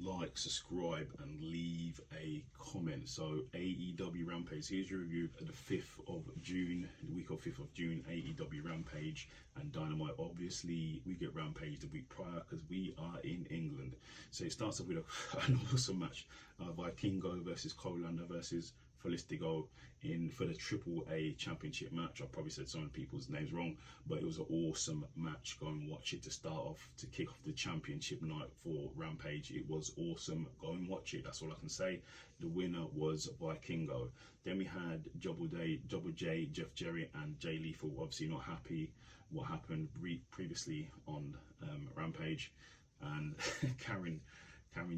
like, subscribe, and leave a comment. So AEW Rampage, here's your review of the 5th of June, the week of 5th of June, AEW Rampage and Dynamite. Obviously, we get Rampage the week prior because we are in England. So it starts off with an awesome match. Vikingo versus Colander versus Felistigo for the AAA Championship match. I probably said some of the people's names wrong, but it was an awesome match. Go and watch it to start off, to kick off the championship night for Rampage. It was awesome. Go and watch it. That's all I can say. The winner was Vikingo. Then we had Double J, Jeff Jarrett, and Jay Lethal. Obviously not happy what happened previously on Rampage, and Karen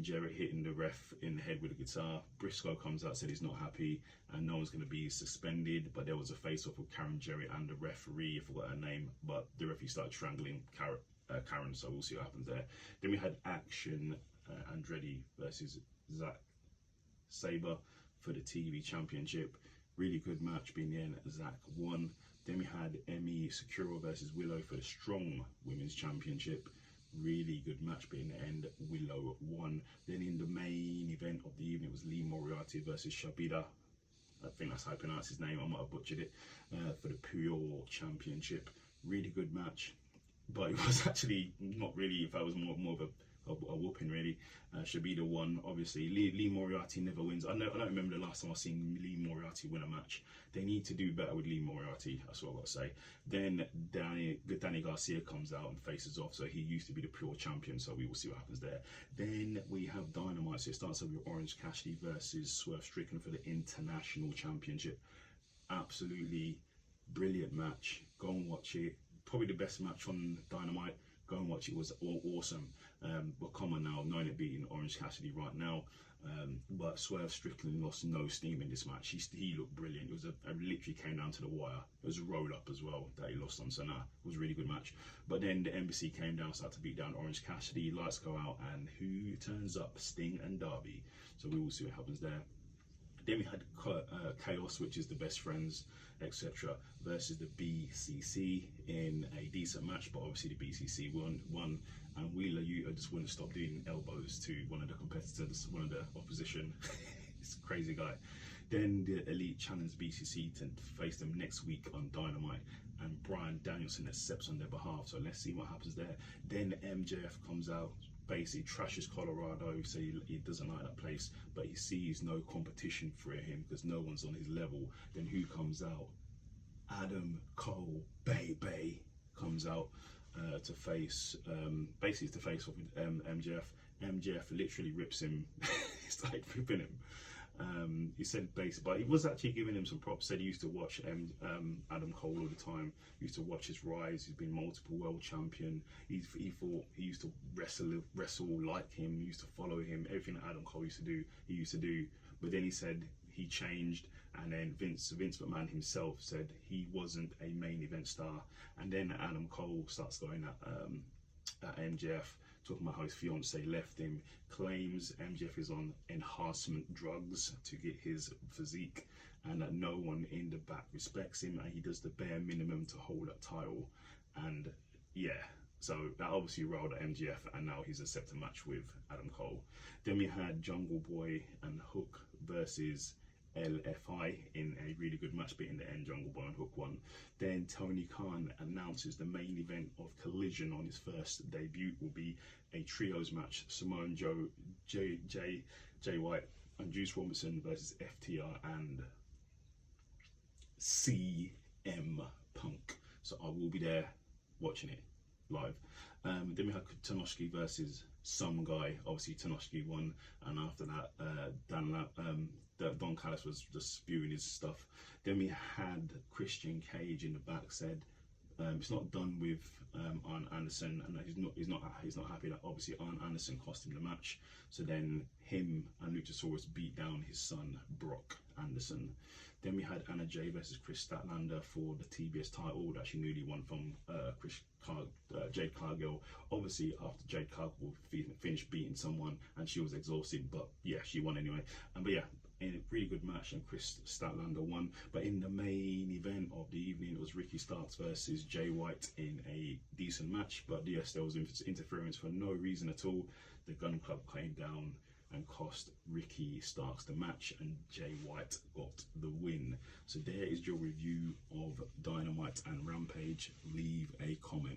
Jarrett hitting the ref in the head with a guitar. Briscoe comes out, said he's not happy and no one's going to be suspended, but there was a face-off with Karen Jarrett and the referee, I forgot her name, but the referee started strangling Karen, so we'll see what happens there. Then we had Action Andretti versus Zack Sabre for the TV Championship. Really good match, being the end, Zack won. Then we had Emi Sakura versus Willow for the Strong Women's Championship. Really good match, but in the end, Willow won. Then in the main event of the evening, it was Lee Moriarty versus Shabida. I think that's how I pronounce his name. I might have butchered it. For the Pure Championship. Really good match, but it was actually not really. If I was more of a whooping, really. Shabida won. Obviously, Lee Moriarty never wins. I don't remember the last time I seen Lee Moriarty win a match. They need to do better with Lee Moriarty. That's what I've got to say. Then Danny Garcia comes out and faces off. So he used to be the Pure Champion. So we will see what happens there. Then we have Dynamite. So it starts off with Orange Cassidy versus Swerve Strickland for the International Championship. Absolutely brilliant match. Go and watch it. Probably the best match on Dynamite. Go and watch it. It was awesome. But come on now, knowing it beating Orange Cassidy right now. But Swerve Strickland lost no steam in this match. He looked brilliant. It was literally came down to the wire. It was a roll up as well that he lost on. So nah, it was a really good match. But then the Embassy came down, started to beat down Orange Cassidy. Lights go out, and who turns up? Sting and Darby. So we will see what happens there. Then we had Chaos, which is the Best Friends, etc., versus the BCC in a decent match, but obviously the BCC won, and Wheeler Yuta just wouldn't stop doing elbows to one of the competitors, one of the opposition. It's a crazy guy. Then the Elite challenged BCC to face them next week on Dynamite, and Bryan Danielson accepts on their behalf. So let's see what happens there. Then MJF comes out, basically trashes Colorado, so he doesn't like that place, but he sees no competition for him because no one's on his level. Then who comes out? Adam Cole Bay comes out to face basically to face off with MJF. MJF literally rips him. It's like ripping him. He said basically, but he was actually giving him some props. Said he used to watch Adam Cole all the time. He used to watch his rise. He's been multiple world champion. He thought he used to wrestle like him. He used to follow him. Everything that Adam Cole used to do, he used to do. But then he said he changed, and then Vince McMahon himself said he wasn't a main event star. And then Adam Cole starts going at MJF, talking about how his fiance left him, claims MJF is on enhancement drugs to get his physique, and that no one in the back respects him, and he does the bare minimum to hold that title. And yeah, so that obviously rolled at MJF, and now he's accepted a match with Adam Cole. Then we had Jungle Boy and Hook versus LFI in a really good match, beating the end. Jungle Boy and Hook won. Then Tony Khan announces the main event of Collision on his first debut will be a trios match: Samoa Joe, Jay White, and Juice Robinson versus FTR and CM Punk. So I will be there watching it live. Then we had Tanoshki versus some guy. Obviously Tanoshki won, and after that Don Callis was just spewing his stuff. Then we had Christian Cage in the back, said it's not done with Arn Anderson, and he's not happy that obviously Arn Anderson cost him the match. So then him and Luchasaurus beat down his son Brock Anderson. Then we had Anna Jay versus Chris Statlander for the TBS title that she newly won from Jade Cargill. Obviously after Jade Cargill finished beating someone and she was exhausted, but yeah, she won anyway. But yeah, in a pretty good match, and Chris Statlander won. But in the main event of the evening, it was Ricky Starks versus Jay White in a decent match. But yes, there was interference for no reason at all. The Gun Club came down and cost Ricky Starks the match, and Jay White got the win. So there is your review of Dynamite and Rampage. Leave a comment.